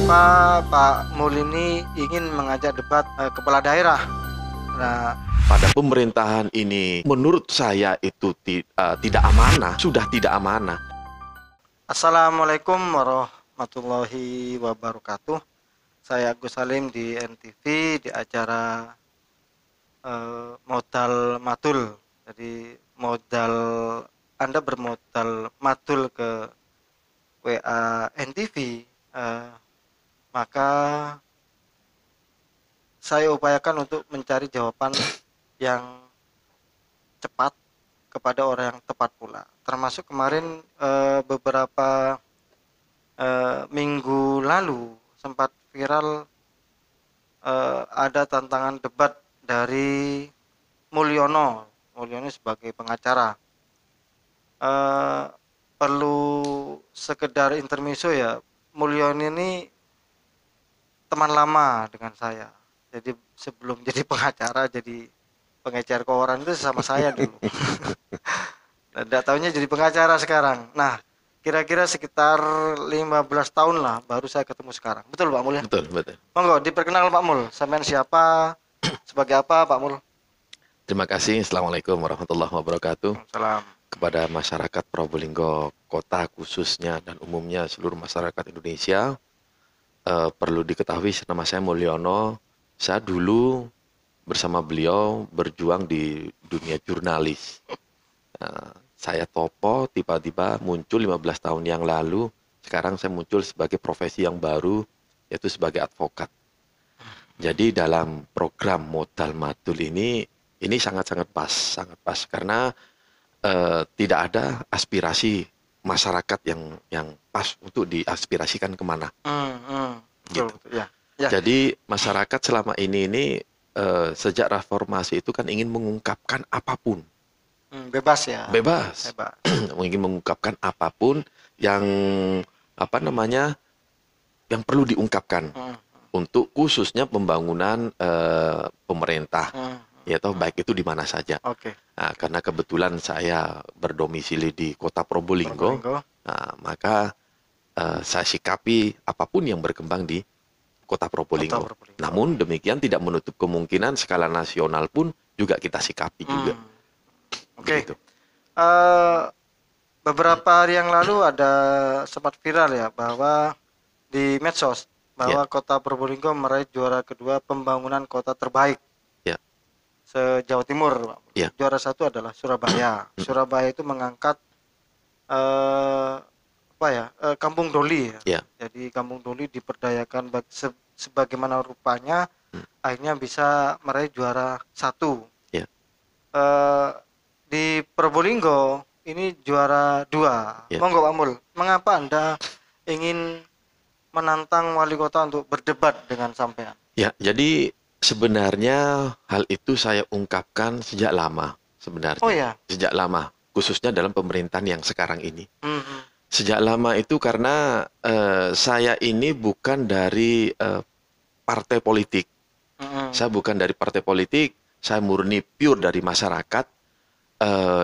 kenapa Pak Mul ini ingin mengajak debat kepala daerah. Nah, pada pemerintahan ini menurut saya itu tidak amanah, sudah tidak amanah. Assalamualaikum warahmatullahi wabarakatuh. Saya Agus Salim di NTV di acara modal matul. Jadi modal Anda bermodal matul ke WA NTV, maka saya upayakan untuk mencari jawaban yang cepat kepada orang yang tepat pula. Termasuk kemarin beberapa minggu lalu sempat viral ada tantangan debat dari Mulyono sebagai pengacara. Perlu sekedar intermezzo ya, Mulyono ini teman lama dengan saya. Jadi sebelum jadi pengacara, jadi pengecer koran itu sama saya dulu. Nah, tidak tahunya jadi pengacara sekarang. Nah, kira-kira sekitar 15 tahun lah baru saya ketemu sekarang. Betul Pak Mul ya? Betul. Monggo diperkenal Pak Mul. Sampean siapa? Sebagai apa Pak Mul? Terima kasih. Assalamualaikum warahmatullahi wabarakatuh. Salam. Kepada masyarakat Probolinggo Kota khususnya dan umumnya seluruh masyarakat Indonesia, perlu diketahui nama saya Mulyono. Saya dulu bersama beliau berjuang di dunia jurnalis. Saya topo, tiba-tiba muncul 15 tahun yang lalu. Sekarang saya muncul sebagai profesi yang baru, yaitu sebagai advokat. Jadi dalam program modal matul ini sangat pas karena tidak ada aspirasi masyarakat yang pas untuk diaspirasikan kemana. Gitu. Ya. Jadi masyarakat selama ini sejak reformasi itu kan ingin mengungkapkan apapun. Bebas ya. Bebas. Ingin mengungkapkan apapun yang yang perlu diungkapkan untuk khususnya pembangunan pemerintah. Yaitu baik itu di mana saja. Oke. Nah, karena kebetulan saya berdomisili di Kota Probolinggo. Nah, maka saya sikapi apapun yang berkembang di Kota Probolinggo. Namun demikian tidak menutup kemungkinan skala nasional pun juga kita sikapi juga. Oke. Begitu. Beberapa hari yang lalu ada sempat viral ya bahwa di medsos bahwa Kota Probolinggo meraih juara kedua pembangunan kota terbaik se-Jawa Timur. Juara satu adalah Surabaya. Surabaya itu mengangkat Kampung Doli ya. Jadi Kampung Doli diperdayakan sebagaimana rupanya, akhirnya bisa meraih juara satu. Di Probolinggo ini juara dua. Monggo Pak Mul, mengapa Anda ingin menantang wali kota untuk berdebat dengan sampean? Ya, jadi sebenarnya hal itu saya ungkapkan sejak lama sebenarnya. Oh ya. Sejak lama, khususnya dalam pemerintahan yang sekarang ini. Sejak lama itu karena saya ini bukan dari partai politik. Saya bukan dari partai politik, saya murni pure dari masyarakat.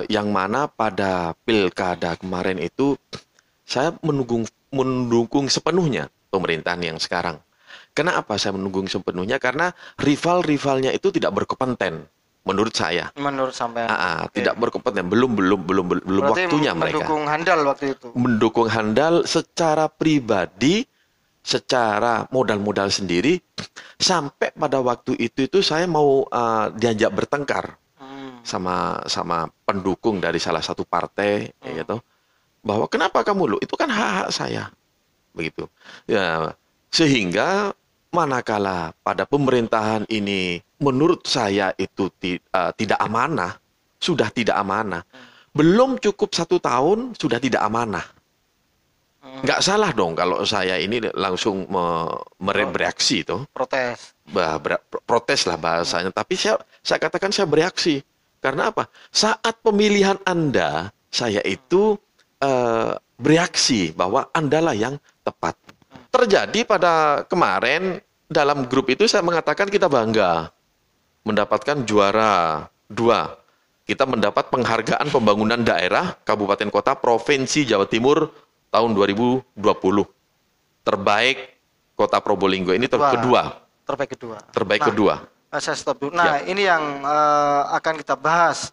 Yang mana pada pilkada kemarin itu saya mendukung sepenuhnya pemerintahan yang sekarang. Kenapa saya mendukung sepenuhnya? Karena rival-rivalnya itu tidak berkompeten menurut saya. Menurut sampean. Tidak berkompeten, belum waktunya mereka. Mendukung handal waktu itu. Mendukung handal secara pribadi, secara modal sendiri, sampai pada waktu itu saya mau diajak bertengkar sama pendukung dari salah satu partai, gitu. Bahwa kenapa kamu itu kan hak saya, begitu. Ya, sehingga manakala pada pemerintahan ini menurut saya itu tidak amanah, sudah tidak amanah. Belum cukup 1 tahun sudah tidak amanah. Nggak salah dong kalau saya ini langsung bereaksi itu. Protes lah bahasanya. Tapi saya katakan saya bereaksi. Karena apa? Saat pemilihan Anda, saya itu bereaksi bahwa Anda lah yang tepat. Terjadi pada kemarin dalam grup itu saya mengatakan kita bangga mendapatkan juara 2. Kita mendapat penghargaan pembangunan daerah Kabupaten Kota Provinsi Jawa Timur tahun 2020. Terbaik Kota Probolinggo ini Kedua. kedua. Terbaik kedua. Terbaik Nah, kedua. Saya stop dulu. Nah, ini yang akan kita bahas.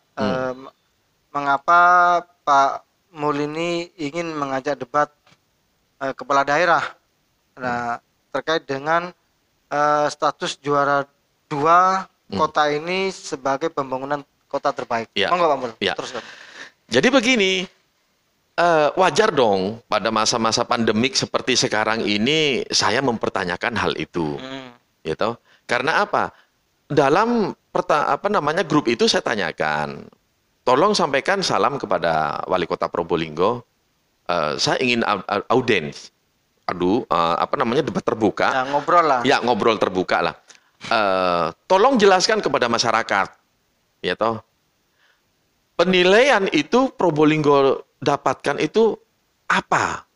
Mengapa Pak Mul ini ingin mengajak debat kepala daerah. Nah, terkait dengan status juara 2 kota ini sebagai pembangunan kota terbaik. Ya. Monggo Pak Mul. Ya. Teruskan. Jadi begini, wajar dong pada masa-masa pandemik seperti sekarang ini saya mempertanyakan hal itu, gitu. Karena apa? Dalam grup itu saya tanyakan, tolong sampaikan salam kepada Wali Kota Probolinggo. Saya ingin audiens, debat terbuka. Ya, ngobrol lah. Ya, ngobrol terbuka lah. Tolong jelaskan kepada masyarakat, ya toh. Penilaian itu Probolinggo dapatkan itu apa?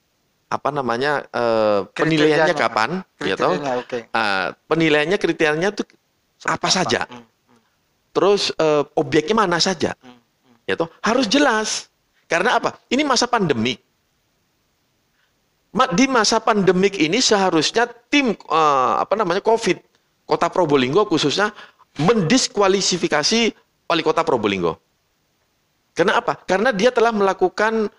Penilaiannya kapan? Ya toh. Okay. Penilaiannya kriterianya itu apa saja? Terus objeknya mana saja? Ya toh, harus jelas. Karena apa? Ini masa pandemik. Di masa pandemik ini seharusnya tim COVID Kota Probolinggo khususnya mendiskualifikasi Wali Kota Probolinggo. Karena apa? Karena dia telah melakukan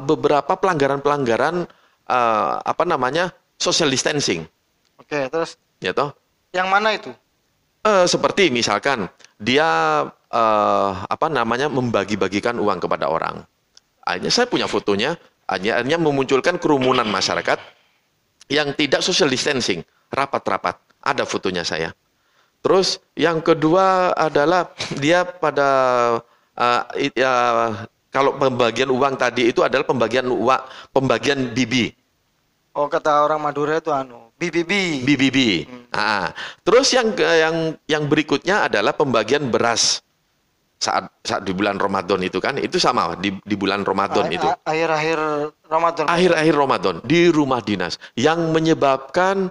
beberapa pelanggaran-pelanggaran social distancing. Oke, terus? Ya toh? Yang mana itu? Seperti misalkan dia membagi-bagikan uang kepada orang. Akhirnya saya punya fotonya, akhirnya memunculkan kerumunan masyarakat yang tidak social distancing, rapat-rapat. Ada fotonya saya. Terus yang kedua adalah dia pada kalau pembagian uang tadi itu adalah pembagian bibi. Oh, kata orang Madura itu BBB. BBB. Terus yang berikutnya adalah pembagian beras saat di bulan Ramadan itu kan, itu sama di bulan Ramadan itu. Akhir-akhir Ramadan. Akhir-akhir Ramadan di rumah dinas yang menyebabkan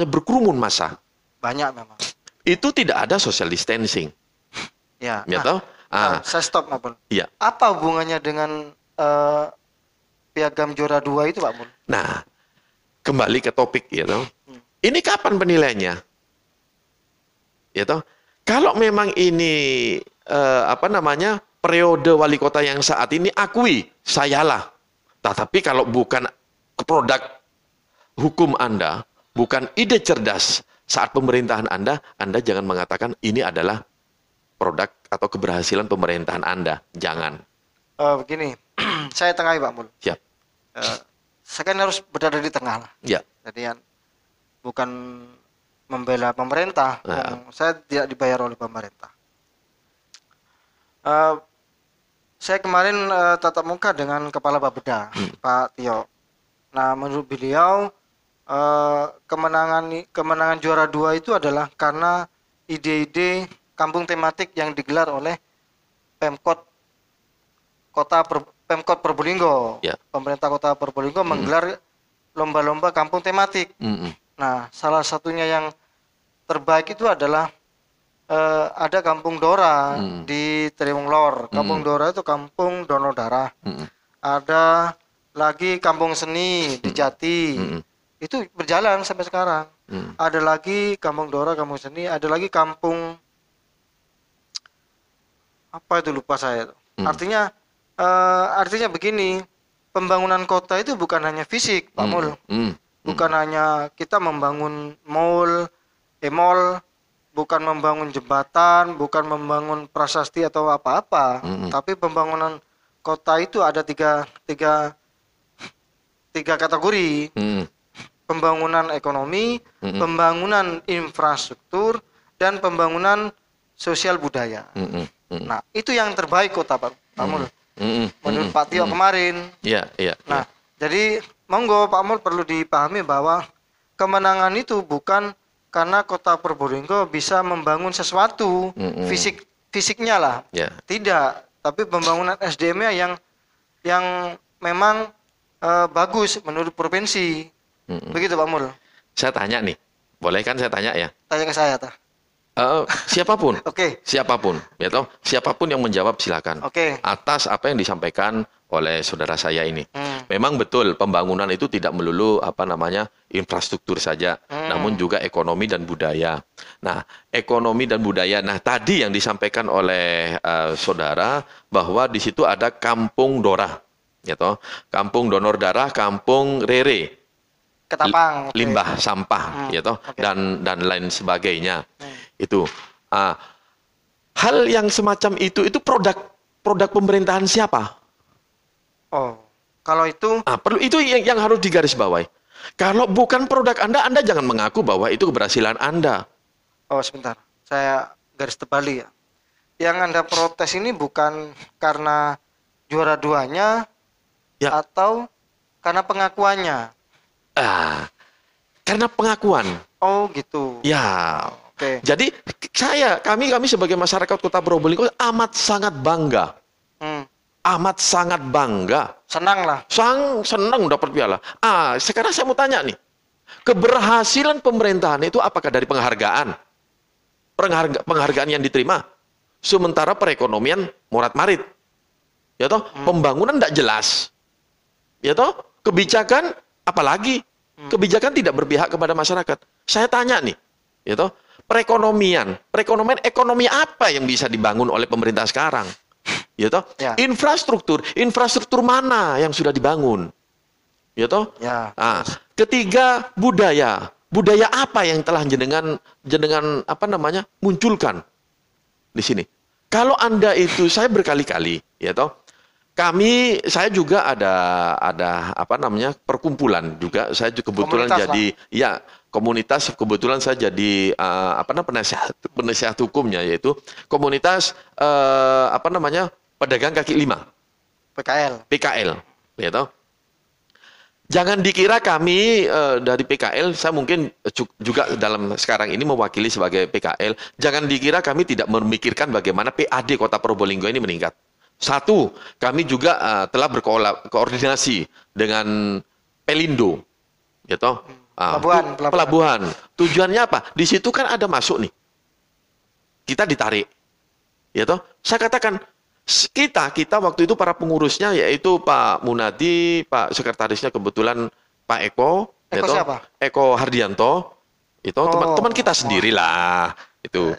berkerumun massa. Banyak memang. Itu tidak ada social distancing. Ya. Toh? Saya stop, Pak Mul. Ya. Apa hubungannya dengan piagam juara 2 itu, Pak Mul? Nah, kembali ke topik ya toh. Ini kapan penilaiannya? Ya toh. Kalau memang ini periode wali kota yang saat ini akui sayalah. Tetapi kalau bukan produk hukum Anda, bukan ide cerdas saat pemerintahan Anda jangan mengatakan ini adalah produk atau keberhasilan pemerintahan Anda. Jangan. Begini, saya tengahi Pak Mul. Siap. Saya kan harus berada di tengah lah. Ya. Jadi bukan membela pemerintah. Saya tidak dibayar oleh pemerintah. Saya kemarin tatap muka dengan Kepala Bapeda, Pak Tio. Nah, menurut beliau kemenangan juara 2 itu adalah karena ide-ide kampung tematik yang digelar oleh Pemkot Probolinggo. Ya. Pemerintah Kota Probolinggo menggelar lomba-lomba kampung tematik. Nah, salah satunya yang terbaik itu adalah ada Kampung Dora di Trewung Lor. Kampung Dora itu kampung donor darah. Ada lagi Kampung Seni di Jati. Itu berjalan sampai sekarang. Ada lagi Kampung Dora, Kampung Seni, ada lagi kampung apa itu, lupa saya. Artinya begini, pembangunan kota itu bukan hanya fisik, Pak Mul. Bukan hanya kita membangun mall, bukan membangun jembatan, bukan membangun prasasti atau apa-apa. Tapi pembangunan kota itu ada tiga kategori. Pembangunan ekonomi, pembangunan infrastruktur, dan pembangunan sosial budaya. Nah, itu yang terbaik kota Pak Mul. Menurut Pak Tio kemarin. Iya. Nah, jadi monggo Pak Mul perlu dipahami bahwa kemenangan itu bukan karena Kota Probolinggo bisa membangun sesuatu fisiknya lah. Ya. Tidak, tapi pembangunan SDM-nya yang memang bagus menurut provinsi. Begitu Pak Mul. Saya tanya nih, boleh kan saya tanya ya? Tanya ke saya tah. Siapapun. Oke. Siapapun, ya toh? Siapapun yang menjawab silakan. Oke. Atas apa yang disampaikan oleh saudara saya ini. memang betul pembangunan itu tidak melulu apa namanya infrastruktur saja, namun juga ekonomi dan budaya. Nah, ekonomi dan budaya. Nah, tadi yang disampaikan oleh saudara bahwa di situ ada Kampung Dora, gitu. Kampung Donor Darah, Kampung Rere, Ketapang. Oke. limbah sampah, gitu, Oke. dan lain sebagainya. Itu hal yang semacam itu produk pemerintahan siapa? Oh, kalau itu Perlu itu yang harus digarisbawahi. Kalau bukan produk Anda jangan mengaku bahwa itu keberhasilan Anda. oh sebentar, saya garis tebali ya. Yang Anda protes ini bukan karena juara duanya Ya. atau karena pengakuannya. Karena pengakuan. Oh, gitu. Ya. Oke. Jadi kami sebagai masyarakat Kota Probolinggo amat sangat bangga. Amat sangat bangga. Senang lah. Senang dapat piala. Sekarang saya mau tanya nih. Keberhasilan pemerintahan itu apakah dari penghargaan? Penghargaan yang diterima. Sementara perekonomian morat-marit. Ya toh, pembangunan tidak jelas. Ya toh, kebijakan apalagi? Kebijakan tidak berpihak kepada masyarakat. Saya tanya nih, ya toh, perekonomian ekonomi apa yang bisa dibangun oleh pemerintah sekarang? Ya toh, Ya. infrastruktur mana yang sudah dibangun? Ya toh? Ya. Ketiga, budaya apa yang telah jenengan apa namanya munculkan di sini? Kalau Anda itu, saya berkali-kali, ya toh, saya juga ada apa namanya perkumpulan juga. Saya juga kebetulan Komunitas jadi komunitas, kebetulan saya jadi apa namanya penasihat hukumnya, yaitu komunitas apa namanya pedagang kaki lima, PKL, ya toh. Jangan dikira kami dari PKL, saya mungkin juga dalam sekarang ini mewakili sebagai PKL, jangan dikira kami tidak memikirkan bagaimana PAD Kota Probolinggo ini meningkat. Satu, kami juga telah berkoordinasi dengan Pelindo, gitu. Pelabuhan. Tujuannya apa? Di situ kan ada masuk nih. Kita ditarik, gitu. Saya katakan kita waktu itu para pengurusnya yaitu Pak Munadi, Pak Sekretarisnya kebetulan Pak Eko, Eko siapa? Eko Hardianto, itu teman-teman kita sendirilah. Itu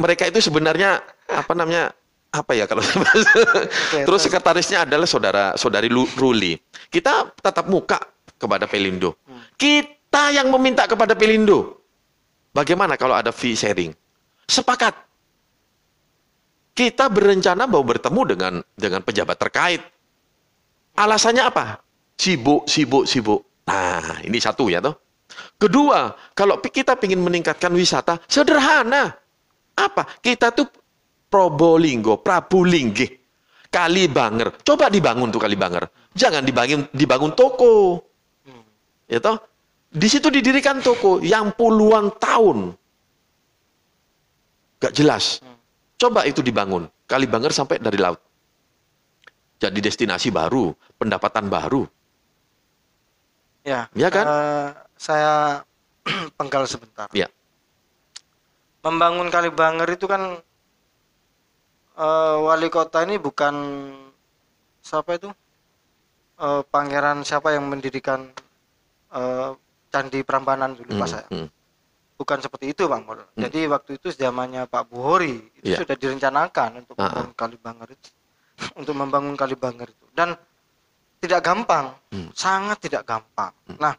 mereka itu sebenarnya apa namanya? Apa ya kalau terus sekretarisnya adalah saudari Ruli. Kita tatap muka kepada Pelindo. Kita yang meminta kepada Pelindo. Bagaimana kalau ada fee sharing? Sepakat. Kita berencana mau bertemu dengan pejabat terkait. Alasannya apa? Sibuk. Nah, ini satu ya toh. Kedua, kalau kita ingin meningkatkan wisata, sederhana. Apa? Kita tuh Probolinggo, Prabulinggih, Kalibanger. Coba dibangun tuh Kalibanger. Jangan dibangun toko. Ya toh? Di situ didirikan toko yang puluhan tahun. Gak jelas. Coba itu dibangun. Kalibanger sampai dari laut. Jadi destinasi baru, pendapatan baru. Ya. Ya kan? Saya penggal sebentar. Ya. Membangun Kalibanger itu kan wali kota ini bukan siapa itu pangeran siapa yang mendirikan Candi Prambanan dulu pas saya. Bukan seperti itu Bang Mul. Jadi waktu itu zamannya Pak Buhori itu sudah direncanakan untuk membangun Kalibanger itu, untuk membangun Kalibanger itu, dan tidak gampang, sangat tidak gampang. Nah,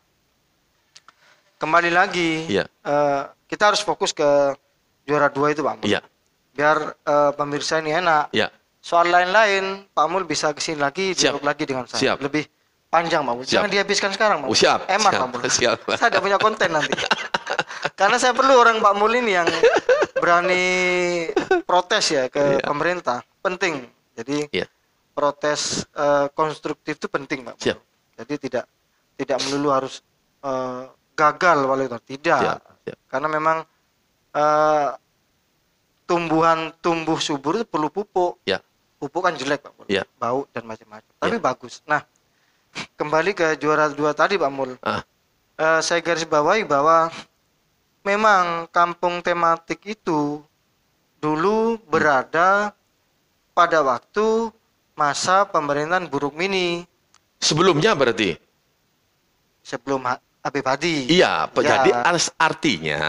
kembali lagi kita harus fokus ke juara 2 itu Bang Mul. Biar pemirsa ini enak. Soal lain-lain Pak Mul bisa kesini lagi, dialog lagi dengan saya. Lebih panjang Pak Mul. Jangan dihabiskan sekarang Pak Mul. Emak Pak Mul. Saya tidak punya konten nanti. Karena saya perlu orang Pak Mul ini yang berani protes ya ke pemerintah. Penting. Jadi protes konstruktif itu penting Pak Mul. Jadi tidak melulu harus gagal wali kota. Tidak. Karena memang tumbuh subur itu perlu pupuk. Pupuk kan jelek Pak Mul. Bau dan macam-macam. Tapi bagus. Nah, kembali ke juara 2 tadi Pak Mul. Saya garis bawahi bahwa memang kampung tematik itu dulu berada pada waktu masa pemerintahan Buruk Mini. Sebelumnya berarti. sebelum Habib Hadi. Iya, Ya, jadi artinya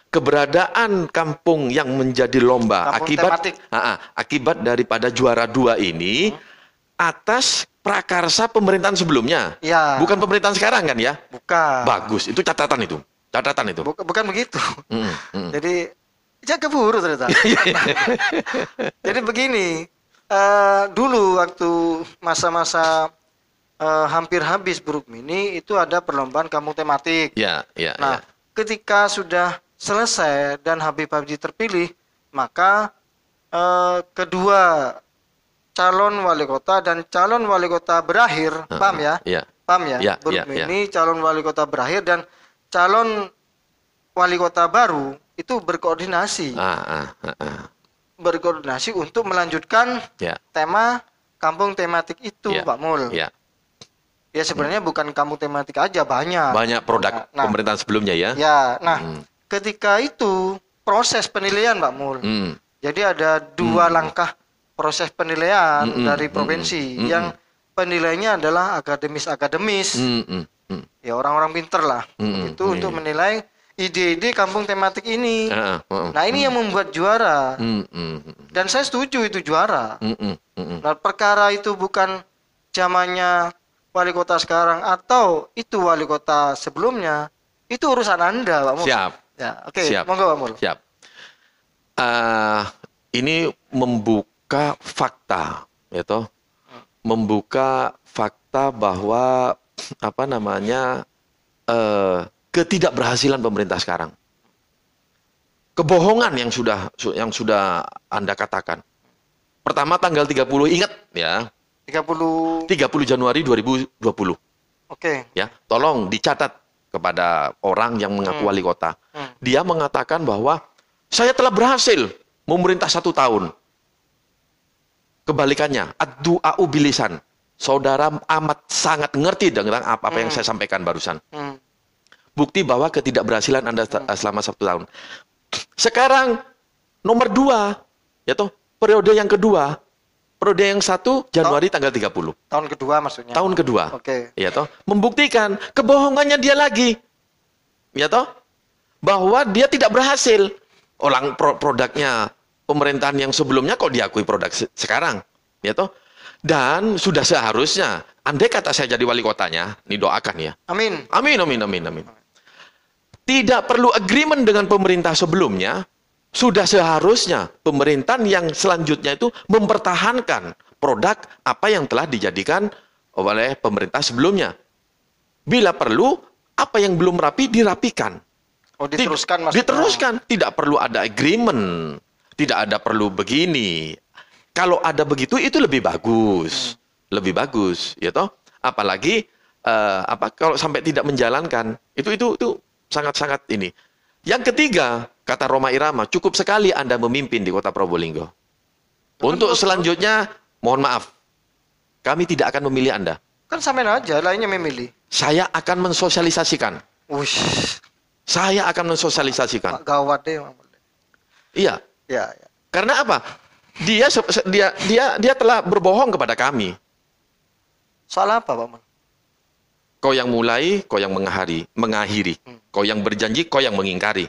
keberadaan kampung yang menjadi lomba kampung akibat tematik. akibat daripada juara 2 ini atas prakarsa pemerintahan sebelumnya. Ya, Bukan pemerintahan sekarang kan ya? bukan. Bagus, itu catatan itu. Catatan itu. Bukan begitu. Mm, mm. Jadi jaga buru ternyata. Jadi begini, dulu waktu masa-masa hampir habis Burukmini itu ada perlombaan kampung tematik. Ya, ya, Nah, ya. ketika sudah selesai dan Habib Habibie terpilih, maka kedua calon wali kota dan calon wali kota berakhir, paham ya? Ya. Paham ya? Ya, ya, Burukmini calon wali kota berakhir dan calon wali kota baru itu berkoordinasi. Berkoordinasi untuk melanjutkan Ya. tema kampung tematik itu, Ya. Pak Mul. Ya. Ya sebenarnya bukan kampung tematik aja, banyak. Banyak produk Nah, pemerintahan sebelumnya ya. ya, nah ketika itu proses penilaian, Pak Mul. Hmm. Jadi ada dua langkah proses penilaian dari provinsi yang penilainya adalah akademis-akademis. Ya orang-orang pinter lah. Itu untuk menilai ide-ide kampung tematik ini. Nah, ini yang membuat juara. Dan saya setuju itu juara. Nah, perkara itu bukan zamannya wali kota sekarang atau itu wali kota sebelumnya, itu urusan Anda, Pak Mul. Siap. Ya, oke. Siap. Monggo, Pak Mul. Siap. Ini membuka fakta, ya toh. Membuka fakta bahwa apa namanya ketidakberhasilan pemerintah sekarang. Kebohongan yang sudah Anda katakan. Pertama tanggal 30, ingat ya. 30 Januari 2020. Oke. Ya, tolong dicatat kepada orang yang mengaku wali kota. Dia mengatakan bahwa saya telah berhasil memerintah 1 tahun. Kebalikannya, ad-du'a'u bilisan. Saudara amat sangat ngerti dengan apa yang saya sampaikan barusan. Bukti bahwa ketidakberhasilan Anda selama 1 tahun. Sekarang nomor 2, ya toh, periode yang kedua. Periode yang 1 Januari tanggal 30. Tahun kedua maksudnya. Tahun kedua. Oke. Ya toh, membuktikan kebohongannya dia lagi. Ya toh, bahwa dia tidak berhasil. Orang produknya pemerintahan yang sebelumnya kok diakui produk sekarang. Ya toh. Dan sudah seharusnya, andai kata saya jadi wali kotanya, ini doakan ya. Amin. Amin, amin, amin, amin. Tidak perlu agreement dengan pemerintah sebelumnya, sudah seharusnya pemerintahan yang selanjutnya itu mempertahankan produk apa yang telah dijadikan oleh pemerintah sebelumnya. Bila perlu, apa yang belum rapi dirapikan. Oh, diteruskan maksudnya. Diteruskan, tidak perlu ada agreement, tidak ada perlu begini. Kalau ada begitu itu lebih bagus, lebih bagus, ya toh. Apalagi kalau sampai tidak menjalankan, itu sangat-sangat ini. Yang ketiga, kata Rhoma Irama, cukup sekali Anda memimpin di kota Probolinggo. Untuk selanjutnya, mohon maaf, kami tidak akan memilih Anda. Kan samain aja, lainnya memilih. Saya akan mensosialisasikan. Wush. Saya akan mensosialisasikan. Gawat deh. Iya. Ya, ya. Karena apa? Dia telah berbohong kepada kami. Soal apa, Pak Mul? Kau yang mulai, kau yang mengakhiri. Kau yang berjanji, kau yang mengingkari.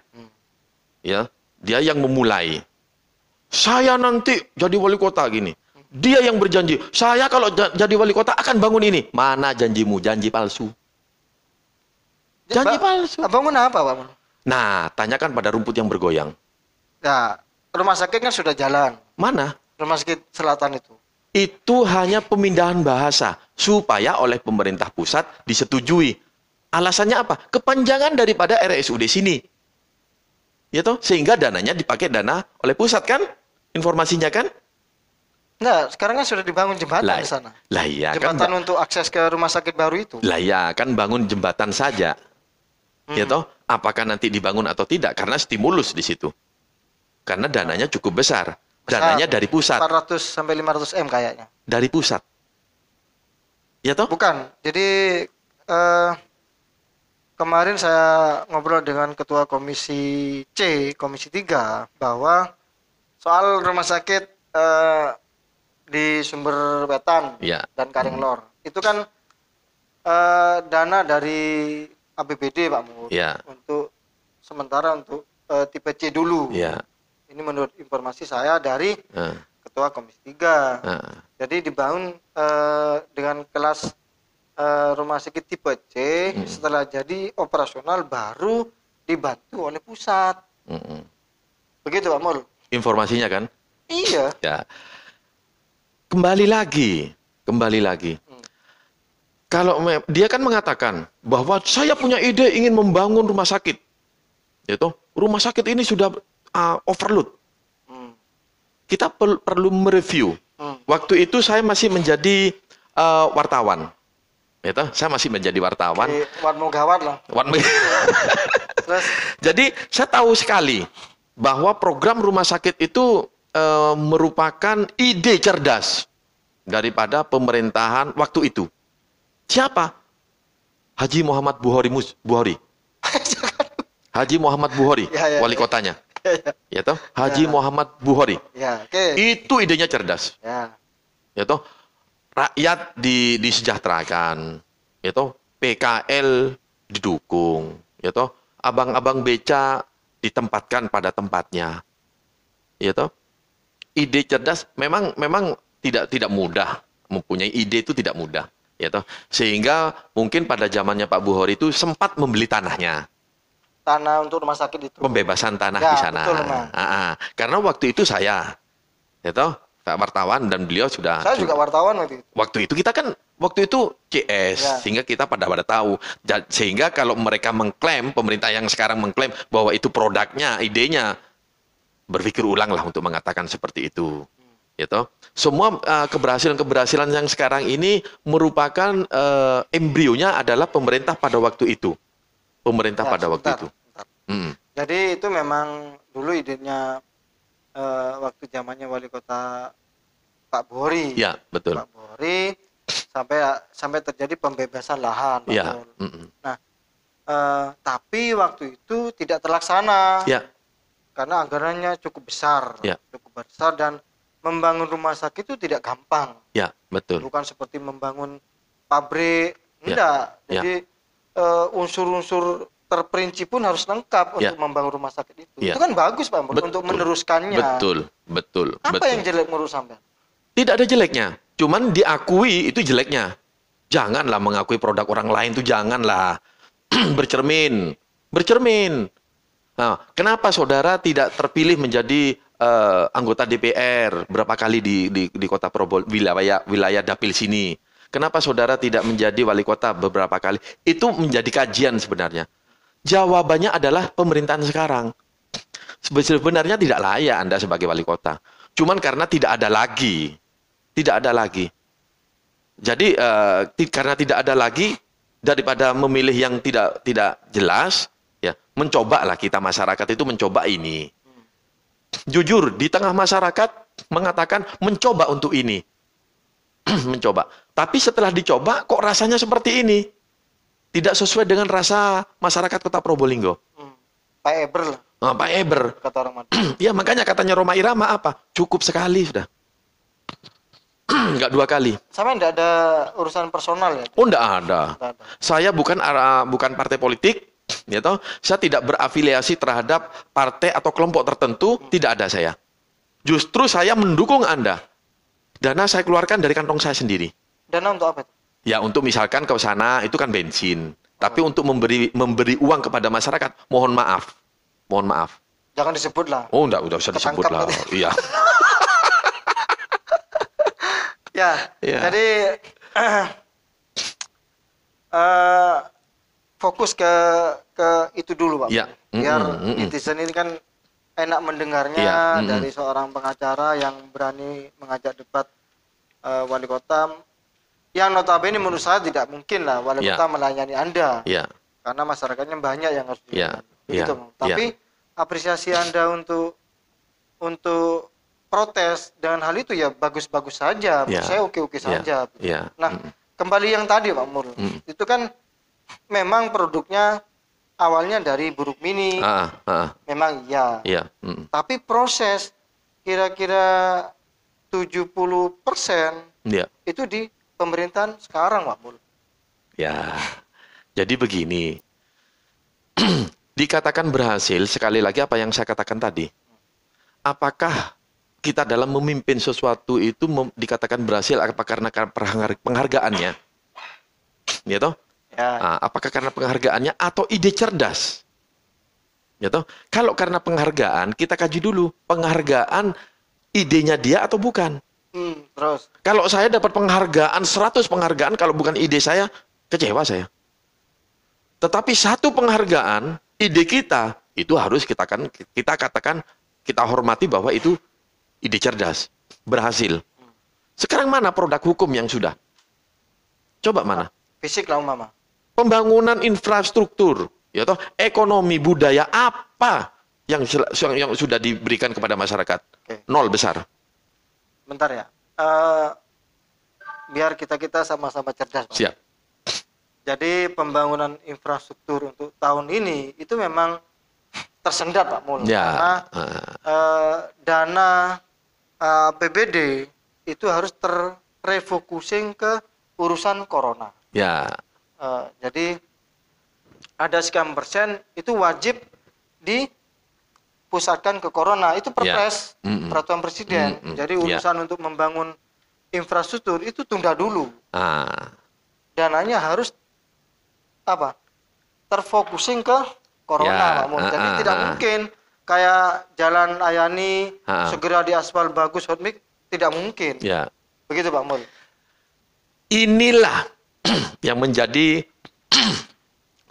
Ya, dia yang memulai. Saya nanti jadi wali kota gini. Dia yang berjanji, saya kalau jadi wali kota akan bangun ini. Mana janjimu? Janji palsu. Janji palsu. Bangun apa, Pak Mul? Nah, tanyakan pada rumput yang bergoyang. Nah, rumah sakit kan sudah jalan. Mana? Rumah sakit selatan itu. Itu hanya pemindahan bahasa supaya oleh pemerintah pusat disetujui. Alasannya apa? Kepanjangan daripada RSUD sini. Ya toh? Sehingga dananya dipakai dana oleh pusat kan? Informasinya kan? Nah, sekarang kan sudah dibangun jembatan di sana. Lah iya kan. Jembatan untuk akses ke rumah sakit baru itu. Lah iya kan bangun jembatan saja. Ya toh? Apakah nanti dibangun atau tidak? Karena stimulus di situ. Karena dananya cukup besar. Dananya dari pusat. 400 sampai 500 M kayaknya. Dari pusat. Ya toh? Bukan. Jadi kemarin saya ngobrol dengan ketua komisi C, komisi 3 bahwa soal rumah sakit di Sumber Wetan Ya. dan Karinglor. Itu kan Dana dari APBD Pak Mur, Ya. untuk sementara untuk tipe C dulu. Ya. Ini menurut informasi saya dari Ah, Ketua Komisi 3. ah, Jadi dibangun dengan kelas rumah sakit tipe C, setelah jadi operasional baru dibantu oleh pusat. mm. Begitu Pak Mul. Informasinya kan? Iya. Ya. Kembali lagi. Kalau dia kan mengatakan bahwa saya punya ide ingin membangun rumah sakit, yaitu rumah sakit ini sudah overload. Kita perlu mereview. Waktu itu saya masih menjadi wartawan, yaitu saya masih menjadi wartawan. Warmo gawat lah. Terus, jadi saya tahu sekali bahwa program rumah sakit itu merupakan ide cerdas daripada pemerintahan waktu itu. Siapa? Haji Muhammad Buhori. Haji Muhammad Buhori, Ya. wali kotanya. Ya. Toh? Haji Muhammad Buhori. Ya, oke. Itu idenya cerdas. Ya. Toh? Rakyat disejahterakan. Toh? PKL didukung. Toh? Abang-abang beca ditempatkan pada tempatnya. Toh? Ide cerdas memang tidak mudah. Mempunyai ide itu tidak mudah. Toh? Sehingga mungkin pada zamannya Pak Buhori itu sempat membeli tanahnya. Tanah untuk rumah sakit itu. Pembebasan tanah Ya, di sana. betul, Karena waktu itu saya, Pak wartawan dan beliau sudah. Saya juga wartawan waktu itu. Waktu itu kita kan CS, Ya. sehingga kita pada tahu. Sehingga kalau mereka mengklaim, pemerintah yang sekarang mengklaim bahwa itu produknya, idenya, berpikir ulang lah untuk mengatakan seperti itu. Semua keberhasilan yang sekarang ini merupakan embrionya adalah pemerintah pada waktu itu. Waktu itu. Jadi itu memang dulu idenya waktu zamannya wali kota Pak Buhori. Ya, betul. Pak Buhori sampai terjadi pembebasan lahan. Ya. Nah, tapi waktu itu tidak terlaksana. Ya. Karena anggarannya cukup besar. Ya. Cukup besar dan membangun rumah sakit itu tidak gampang. Ya, betul. Bukan seperti membangun pabrik, Ya. enggak. Ya. Jadi unsur-unsur terperinci pun harus lengkap Ya. untuk membangun rumah sakit itu. Ya. Itu kan bagus Pak Mul, untuk meneruskannya. Betul. Apa yang jelek menurut sampean? Tidak ada jeleknya. Cuman diakui itu jeleknya. Janganlah mengakui produk orang lain itu, janganlah. Bercermin. Nah, kenapa saudara tidak terpilih menjadi anggota DPR berapa kali di kota wilayah Dapil sini? Kenapa saudara tidak menjadi wali kota beberapa kali? Itu menjadi kajian sebenarnya. Jawabannya adalah pemerintahan sekarang. Sebenarnya tidak layak Anda sebagai wali kota. Cuman karena tidak ada lagi. Jadi karena tidak ada lagi, daripada memilih yang tidak jelas, ya mencobalah kita masyarakat itu mencoba ini. Jujur di tengah masyarakat mengatakan mencoba untuk ini. Mencoba. Tapi setelah dicoba kok rasanya seperti ini. Tidak sesuai dengan rasa masyarakat Kota Probolinggo. Pak Eber lah. Pak Eber. Kata orang Madura. Ya makanya katanya Roma Irama apa? Cukup sekali sudah. Enggak 2 kali. Sama enggak ada urusan personal ya? Oh enggak ada. Saya bukan partai politik, ya toh. Saya tidak berafiliasi terhadap partai atau kelompok tertentu, tidak ada saya. Justru saya mendukung Anda. Dana saya keluarkan dari kantong saya sendiri. Dana untuk apa? Ya untuk misalkan ke sana itu kan bensin. Tapi untuk memberi uang kepada masyarakat, mohon maaf. Jangan disebut lah. Oh enggak, udah usah disebut lah. Iya. Ya. Jadi fokus ke itu dulu Pak. Ya. Biar netizen ini kan enak mendengarnya dari seorang pengacara yang berani mengajak debat wali kota. Yang notabene menurut saya tidak mungkin lah wali kota melayani Anda. Ya. Karena masyarakatnya banyak yang harus dilayani. Begitu, Ya. Tapi apresiasi Anda untuk protes dengan hal itu ya bagus-bagus saja. Menurut saya oke-oke saja. Nah, kembali yang tadi Pak Mur. Itu kan memang produknya awalnya dari Buruk Mini. Memang iya. Tapi proses kira-kira 70% itu di pemerintahan sekarang Pak Mul. Ya, jadi begini, dikatakan berhasil, sekali lagi apa yang saya katakan tadi. Apakah kita dalam memimpin sesuatu itu dikatakan berhasil apa karena penghargaannya? Ya toh? Ya, Apakah karena penghargaannya atau ide cerdas? Ya toh? Kalau karena penghargaan, kita kaji dulu penghargaan idenya dia atau bukan. terus. Kalau saya dapat penghargaan, 100 penghargaan, kalau bukan ide saya, kecewa saya. Tetapi satu penghargaan, ide kita, itu harus kita katakan, kita hormati bahwa itu ide cerdas, berhasil. Sekarang mana produk hukum yang sudah? Coba mana? Fisik lah umpama. Pembangunan infrastruktur, ya toh, ekonomi, budaya, apa yang sudah diberikan kepada masyarakat? Oke. Nol besar. Bentar ya. Biar kita sama-sama cerdas, Pak. Siap. Jadi pembangunan infrastruktur untuk tahun ini itu memang tersendat, Pak Mul. Ya. Karena dana APBD itu harus terrefocusing ke urusan corona. Ya. Jadi ada sekian persen itu wajib dipusatkan ke corona. Itu perpres, peraturan presiden. Jadi urusan untuk membangun infrastruktur itu tunda dulu. Dananya harus terfocusing ke corona, Pak Mul. Jadi tidak mungkin kayak Jalan Ayani segera diaspal bagus hotmix, tidak mungkin. Ya. Begitu, Pak Mul. Inilah yang menjadi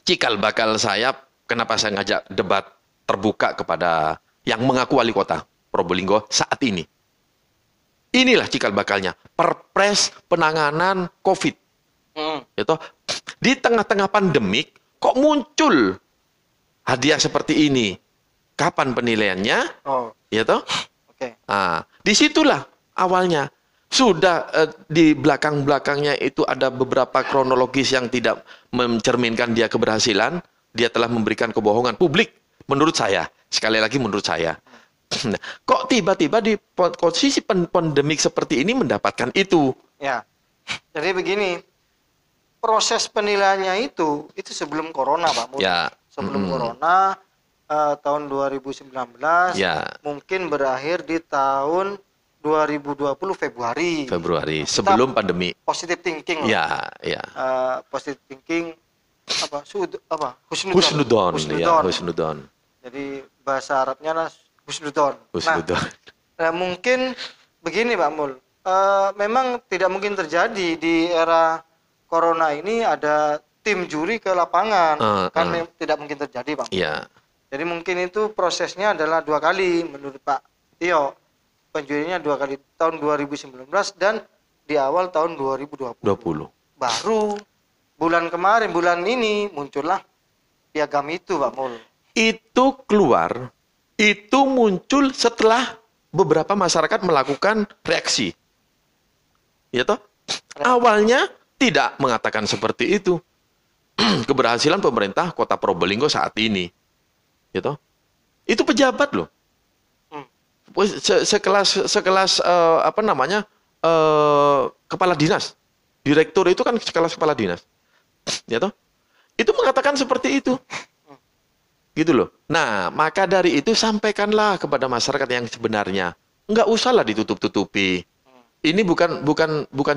cikal bakal saya, kenapa saya ngajak debat terbuka kepada yang mengaku wali kota Probolinggo saat ini. Inilah cikal bakalnya, perpres penanganan COVID. Gitu. Di tengah-tengah pandemik, kok muncul hadiah seperti ini? Kapan penilaiannya? Ya toh? Oke. Disitulah awalnya. Sudah di belakang-belakangnya itu ada beberapa kronologis yang tidak mencerminkan dia keberhasilan. Dia telah memberikan kebohongan publik. Menurut saya. Sekali lagi menurut saya. Kok tiba-tiba di posisi pandemik seperti ini mendapatkan itu? Ya. Jadi begini. Proses penilaiannya itu sebelum corona, Pak Mul. Ya. Sebelum corona tahun 2019 mungkin berakhir di tahun 2020 Februari. Sebelum pandemi. Positive thinking. Ya. Positive thinking Husnudon. Jadi bahasa Arabnya lah husnudon. Nah, mungkin begini, Pak Mul. Memang tidak mungkin terjadi di era corona ini ada tim juri ke lapangan, tidak mungkin terjadi, Bang. Iya. Jadi mungkin itu prosesnya adalah 2 kali menurut Pak Tio. Penjurinya 2 kali, tahun 2019 dan di awal tahun 2020. Baru bulan ini muncullah piagam itu, Pak Mul. Itu keluar, itu muncul setelah beberapa masyarakat melakukan reaksi. Ya toh? Awalnya tidak mengatakan seperti itu. Keberhasilan pemerintah Kota Probolinggo saat ini. Gitu. Itu pejabat loh. Sekelas kepala dinas. Direktur itu kan sekelas kepala dinas. Ya toh? Itu mengatakan seperti itu. Gitu loh. Nah, maka dari itu sampaikanlah kepada masyarakat yang sebenarnya. Enggak usahlah ditutup-tutupi. Ini bukan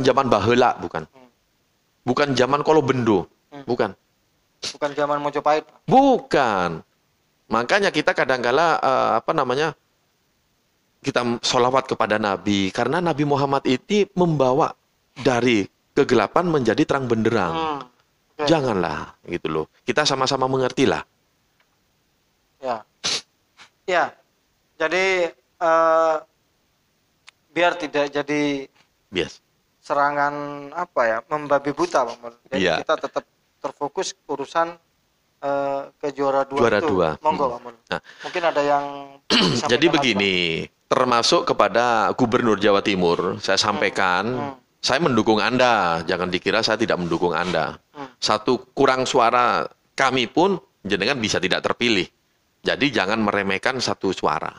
zaman baheula, bukan. Bukan zaman kolobendo, bukan. Bukan zaman Mojopahit. Bukan. Makanya kita kadangkala kita sholawat kepada Nabi karena Nabi Muhammad itu membawa dari kegelapan menjadi terang benderang. Janganlah, gitu loh. Kita sama-sama mengertilah. Ya. Jadi biar tidak jadi serangan membabi buta, Bang. Jadi kita tetap terfokus urusan ke juara dua. Monggo, Bang. Nah, mungkin ada yang jadi begini, termasuk kepada Gubernur Jawa Timur, saya sampaikan, saya mendukung Anda, jangan dikira saya tidak mendukung Anda. Satu kurang suara kami pun jenengan bisa tidak terpilih. Jadi jangan meremehkan satu suara.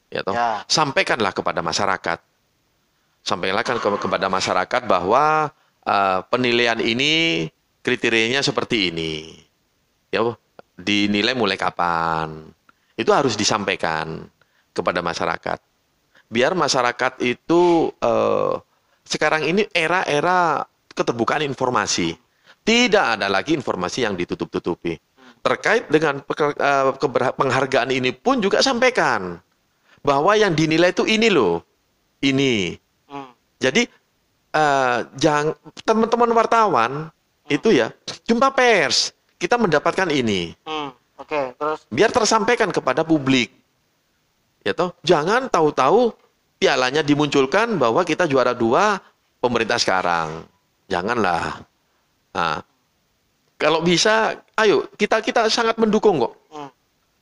Ya toh? Sampaikanlah kepada masyarakat. Sampaikanlah kepada masyarakat bahwa penilaian ini kriterianya seperti ini. Ya, dinilai mulai kapan? Itu harus disampaikan kepada masyarakat. Biar masyarakat itu sekarang ini era-era keterbukaan informasi. Tidak ada lagi informasi yang ditutup-tutupi. Terkait dengan penghargaan ini pun juga sampaikan bahwa yang dinilai itu ini loh, ini. Jadi jangan teman-teman wartawan itu ya jumpa pers, kita mendapatkan ini. Oke, terus Biar tersampaikan kepada publik. Ya toh, jangan tahu-tahu pialanya dimunculkan bahwa kita juara 2 pemerintah sekarang. Janganlah. Nah, kalau bisa, ayo kita sangat mendukung kok.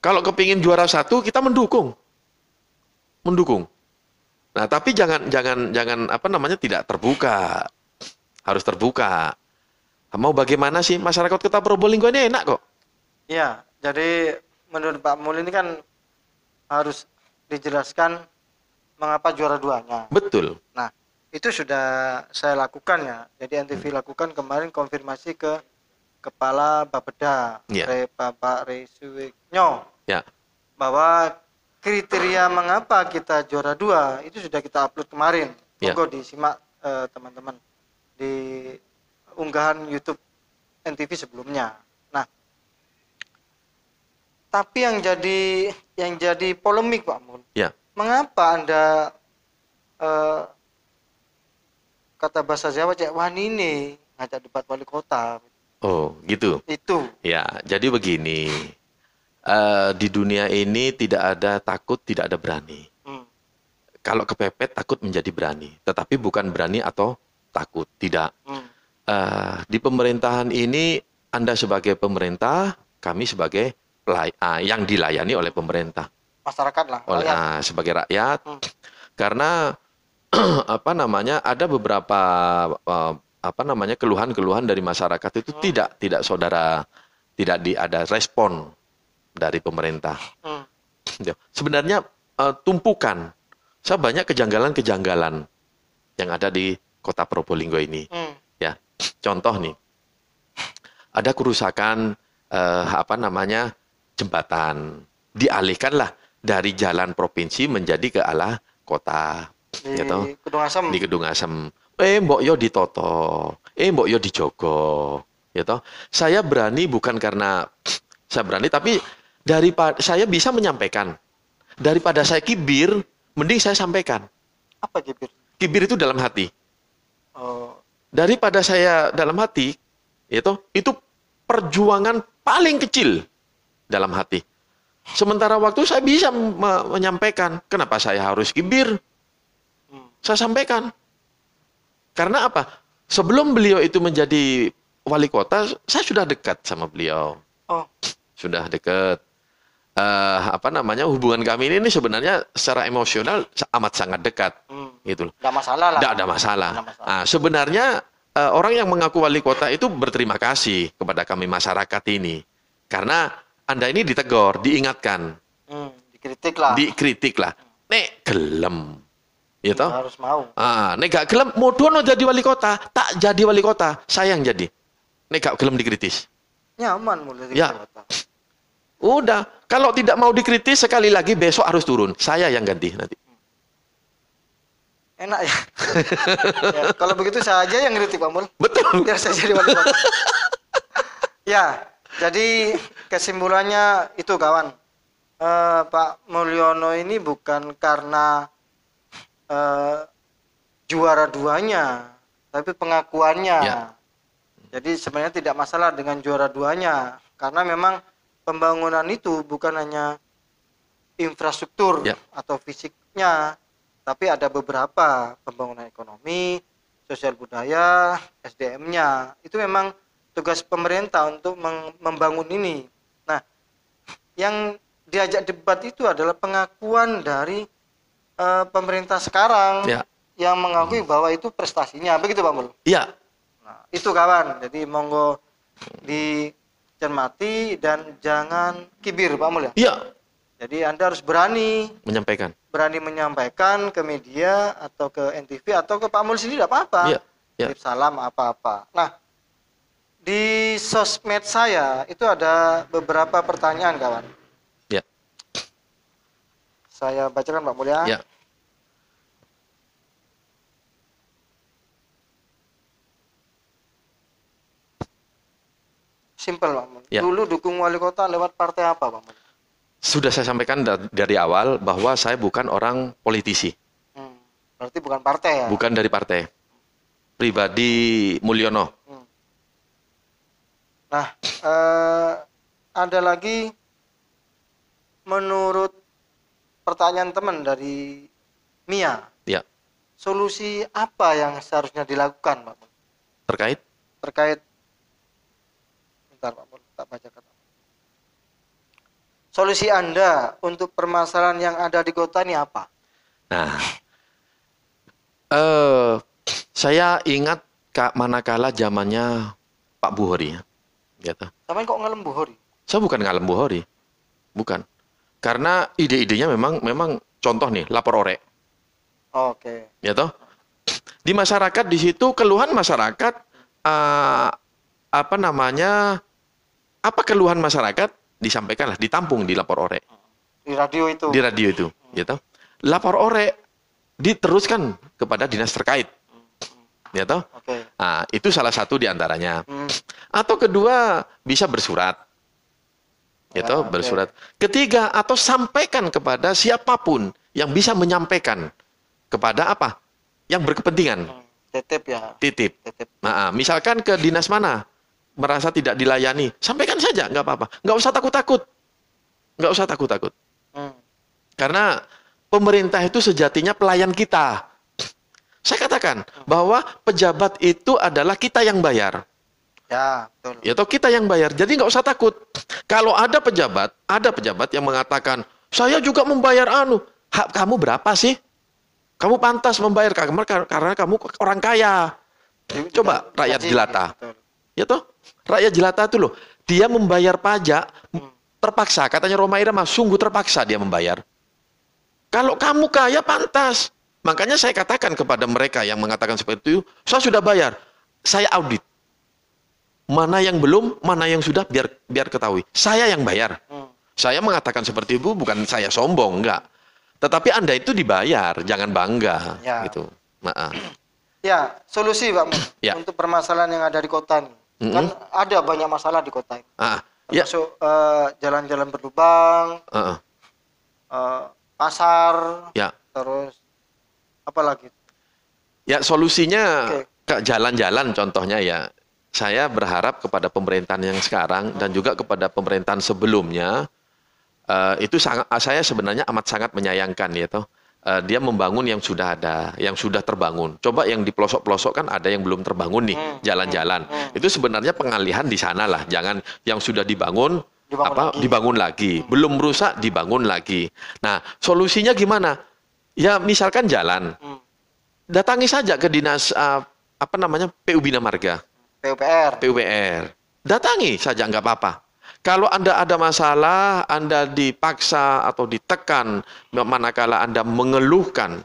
Kalau kepingin juara 1, kita mendukung. Nah, tapi jangan apa namanya tidak terbuka. Harus terbuka. Mau bagaimana sih masyarakat Kota Probolinggo ini enak kok. ya, jadi menurut Pak Mul ini kan harus dijelaskan mengapa juara 2-nya. Betul. Nah, itu sudah saya lakukan ya. Jadi NTV lakukan kemarin konfirmasi ke Kepala Bapeda, Bapak Resuwiknyo, bahwa kriteria mengapa kita juara 2 itu sudah kita upload kemarin. Monggo disimak teman-teman di unggahan YouTube NTV sebelumnya. Nah, tapi yang jadi polemik Pak Mul, mengapa Anda kata bahasa Jawa cek wani ini ngajak debat wali kota? Oh, gitu. Itu. Ya, jadi begini. Di dunia ini tidak ada takut, tidak ada berani. Kalau kepepet takut menjadi berani, tetapi bukan berani atau takut, tidak. Di pemerintahan ini Anda sebagai pemerintah, kami sebagai yang dilayani oleh pemerintah. Masyarakat lah. Sebagai rakyat. Karena apa namanya ada beberapa keluhan-keluhan dari masyarakat itu tidak saudara tidak ada respon dari pemerintah. Sebenarnya tumpukan banyak kejanggalan-kejanggalan yang ada di Kota Probolinggo ini. Ya, contoh nih, ada kerusakan jembatan, dialihkanlah dari jalan provinsi menjadi ke arah kota. Di Kedung Asem. Di Kedung Asem. Mbok yo ditoto, mbok yo dijogo, ya toh. Saya berani bukan karena saya berani, tapi daripada saya bisa menyampaikan. Daripada saya kibir, mending saya sampaikan. Apa kibir? Kibir itu dalam hati. Oh. Daripada saya dalam hati, itu perjuangan paling kecil dalam hati. Sementara waktu saya bisa menyampaikan, kenapa saya harus kibir? Saya sampaikan. Karena apa? Sebelum beliau itu menjadi wali kota, saya sudah dekat sama beliau. Oh. Sudah dekat. Hubungan kami ini sebenarnya secara emosional amat sangat dekat. Gitu. Tidak masalah lah. Tidak ada masalah. Nah, sebenarnya orang yang mengaku wali kota itu berterima kasih kepada kami masyarakat ini. Karena Anda ini ditegur, diingatkan. Dikritik lah. Nek gelem. Gitu? Harus mau. Nek gak gelem, modono jadi wali kota. Tak jadi wali kota, saya yang jadi. Nek gak gelem dikritis. Nyaman mulai ya. Kota. Udah, kalau tidak mau dikritis sekali lagi besok harus turun. Saya yang ganti nanti. Enak ya. Ya kalau begitu saya aja yang kritik Pak Mul. Betul. Biar saya jadi wali kota. Ya, jadi kesimpulannya itu kawan. Pak Mulyono ini bukan karena juara 2-nya, tapi pengakuannya. Ya. Jadi sebenarnya tidak masalah dengan juara 2-nya, karena memang pembangunan itu bukan hanya infrastruktur atau fisiknya, tapi ada beberapa pembangunan ekonomi, sosial budaya, SDM-nya. Itu memang tugas pemerintah untuk membangun ini. Nah, yang diajak debat itu adalah pengakuan dari pemerintah sekarang yang mengakui bahwa itu prestasinya, begitu Pak Mul? Iya. Nah, itu kawan. Jadi monggo dicermati dan jangan kibir Pak Mul ya. Iya. Jadi Anda harus berani menyampaikan ke media atau ke NTV atau ke Pak Mul sendiri, tidak apa-apa. Iya. Salam apa-apa. Nah, di sosmed saya itu ada beberapa pertanyaan, kawan. Ya. Saya bacakan, Pak Mulya. Ya. Simpel, Pak Mulya. Ya. Dulu dukung wali kota lewat partai apa, Pak Mulya? Sudah saya sampaikan dari awal bahwa saya bukan orang politisi. Berarti bukan partai ya? Bukan dari partai. Pribadi Mulyono. Nah, ada lagi menurut pertanyaan teman dari Mia. Ya. Solusi apa yang seharusnya dilakukan, Pak Mulya? Terkait bentar, Pak Mulya, tak bacakan. Solusi Anda untuk permasalahan yang ada di kota ini apa? Nah, saya ingat manakala zamannya Pak Buhori, gitu. Sampai kok ngalem Buhori? Saya bukan ngalem Buhori, bukan. Karena ide-idenya memang contoh nih, lapor orek. Oke. Ya toh? Di masyarakat di situ keluhan masyarakat apa keluhan masyarakat disampaikanlah, ditampung di lapor orek. Di radio itu. Di radio itu, gitu. Lapor orek diteruskan kepada dinas terkait. Ya toh? Oke. Nah, itu salah satu di antaranya. Atau kedua, bisa bersurat. Ya toh, bersurat. Ketiga, atau sampaikan kepada siapapun yang bisa menyampaikan kepada apa? Yang berkepentingan. Titip ya. Titip. Nah, misalkan ke dinas mana merasa tidak dilayani, sampaikan saja, nggak apa-apa. Nggak usah takut-takut. Nggak usah takut-takut. Karena pemerintah itu sejatinya pelayan kita. Saya katakan bahwa pejabat itu adalah kita yang bayar. Ya, betul. Ya toh, kita yang bayar. Jadi nggak usah takut. Kalau ada pejabat yang mengatakan, saya juga membayar hak kamu berapa sih? Kamu pantas membayar karena kamu orang kaya. Coba rakyat jelata. Ya toh, rakyat jelata itu loh, dia membayar pajak terpaksa. Katanya Roma Irama, sungguh terpaksa dia membayar. Kalau kamu kaya pantas. Makanya saya katakan kepada mereka yang mengatakan seperti itu, saya sudah bayar. Saya audit. Mana yang belum, mana yang sudah, biar ketahui. Saya yang bayar. Saya mengatakan seperti itu bukan saya sombong, enggak. Tetapi Anda itu dibayar, jangan bangga. Ya. Gitu. Maaf. Ya, solusi Pak Mun, Ya. untuk permasalahan yang ada di kota ini. Kan ada banyak masalah di kota ini. Ya. Termasuk jalan-jalan berlubang, pasar, Ya. terus apa lagi? Ya, solusinya Oke. ke jalan-jalan contohnya ya. Saya berharap kepada pemerintahan yang sekarang dan juga kepada pemerintahan sebelumnya, itu saya sebenarnya amat sangat menyayangkan ya toh. Dia membangun yang sudah ada, yang sudah terbangun. Coba yang di pelosok-pelosok kan ada yang belum terbangun nih, jalan-jalan. Itu sebenarnya pengalihan di sana lah. Jangan yang sudah dibangun dibangun lagi. Belum rusak dibangun lagi. Nah, solusinya gimana? Ya misalkan jalan. Datangi saja ke dinas PU Bina Marga. PUPR. Datangi saja, nggak apa-apa. Kalau Anda ada masalah, Anda dipaksa atau ditekan, manakala Anda mengeluhkan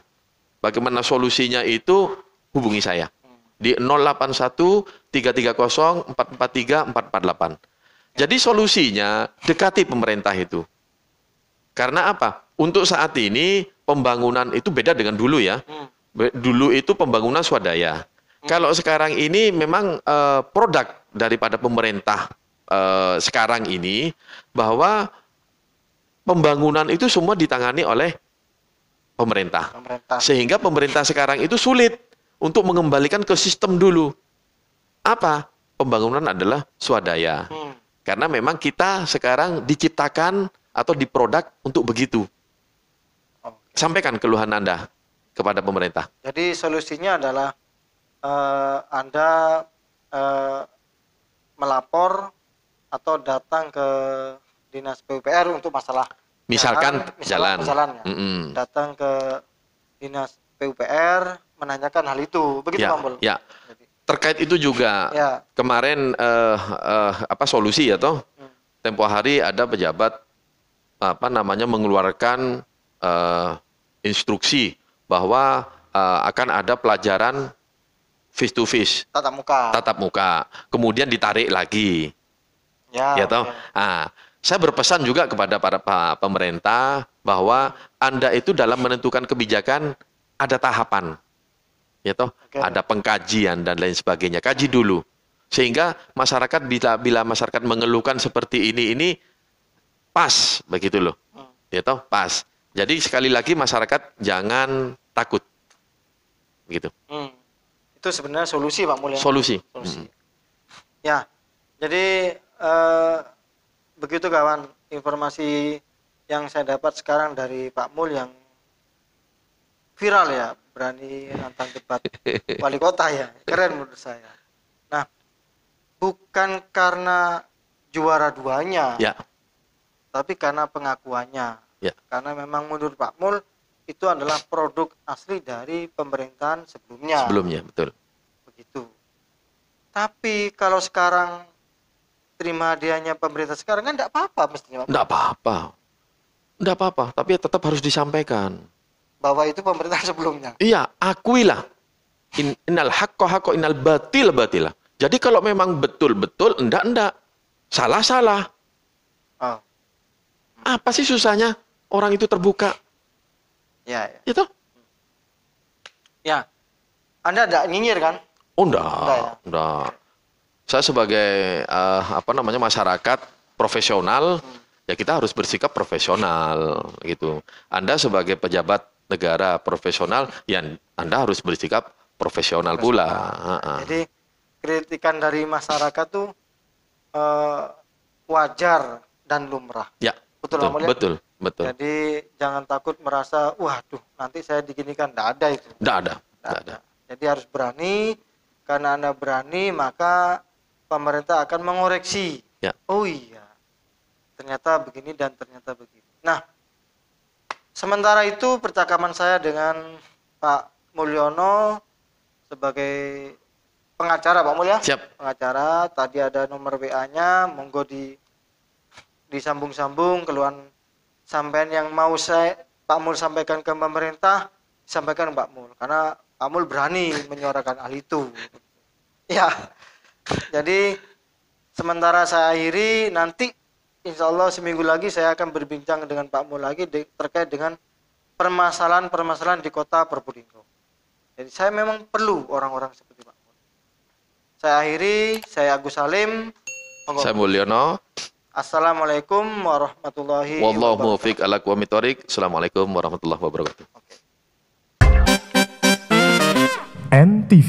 bagaimana solusinya itu, hubungi saya. Di 081 330 443 448. Jadi solusinya, dekati pemerintah itu. Karena apa? Untuk saat ini, pembangunan itu beda dengan dulu ya. Dulu itu pembangunan swadaya. Kalau sekarang ini memang produk daripada pemerintah sekarang ini bahwa pembangunan itu semua ditangani oleh pemerintah. Sehingga pemerintah sekarang itu sulit untuk mengembalikan ke sistem dulu. Apa? Pembangunan adalah swadaya. Karena memang kita sekarang diciptakan atau diproduk untuk begitu. Sampaikan keluhan Anda kepada pemerintah. Jadi solusinya adalah Anda melapor atau datang ke dinas PUPR untuk masalah misalkan jalan. Datang ke dinas PUPR menanyakan hal itu, begitu Pak Mul? Ya. Terkait itu juga kemarin solusi ya toh. Tempo hari ada pejabat mengeluarkan instruksi bahwa akan ada pelajaran face to face, tatap muka. tatap muka, kemudian ditarik lagi, Ya, ya toh. oke. Ah, saya berpesan juga kepada para pemerintah bahwa Anda itu dalam menentukan kebijakan ada tahapan, ya toh, Oke. ada pengkajian dan lain sebagainya. Kaji dulu, sehingga masyarakat bila masyarakat mengeluhkan seperti ini pas begitu loh, ya toh, pas. Jadi sekali lagi masyarakat jangan takut, begitu. Itu sebenarnya solusi Pak Mul ya. Solusi. Solusi. Ya, jadi begitu kawan, informasi yang saya dapat sekarang dari Pak Mul yang viral ya, berani nantang debat wali kota ya, keren menurut saya. Nah, bukan karena juara duanya, Ya, tapi karena pengakuannya. ya, Karena memang menurut Pak Mul itu adalah produk asli dari pemerintahan sebelumnya. sebelumnya betul. Begitu. Tapi kalau sekarang terima hadiahnya pemerintah sekarang kan enggak apa-apa mestinya Pak. Enggak apa-apa. Enggak apa-apa, tapi tetap harus disampaikan. Bahwa itu pemerintahan sebelumnya. Iya, akuilah. Innal haqqo haqqo innal batil batila. Jadi kalau memang betul-betul enggak. Salah-salah. Oh, Apa sih susahnya orang itu terbuka? ya, ya. Itu? Ya. Anda enggak nyinyir kan? Oh, enggak. Enggak ya? Enggak. Saya sebagai masyarakat profesional, ya kita harus bersikap profesional gitu. Anda sebagai pejabat negara profesional, ya Anda harus bersikap profesional pula. Jadi kritikan dari masyarakat tuh wajar dan lumrah. Ya, Betul, Pak Mul ya? betul. Jadi jangan takut merasa, waduh nanti saya diginikan. Enggak ada itu. Enggak ada. Nggak ada. Jadi harus berani, karena Anda berani maka pemerintah akan mengoreksi. Ya. Oh iya, ternyata begini dan ternyata begitu. Nah, sementara itu percakapan saya dengan Pak Mulyono sebagai pengacara, Pak Mul ya? Siap. Pengacara, tadi ada nomor WA-nya, monggo disambung-sambung keluhan sampean yang mau Pak Mul sampaikan ke pemerintah, sampaikan Pak Mul, karena Pak Mul berani menyuarakan hal itu. Ya, jadi sementara saya akhiri, nanti insya Allah seminggu lagi saya akan berbincang dengan Pak Mul lagi terkait dengan permasalahan-permasalahan di kota Probolinggo. Jadi saya memang perlu orang-orang seperti Pak Mul. Saya akhiri, saya Agus Salim. Saya Mulyono. Assalamualaikum warahmatullahi Wallahu wabarakatuh. muwaffiq ala aqwamit thoriq. Assalamualaikum warahmatullahi wabarakatuh. Oke. NTV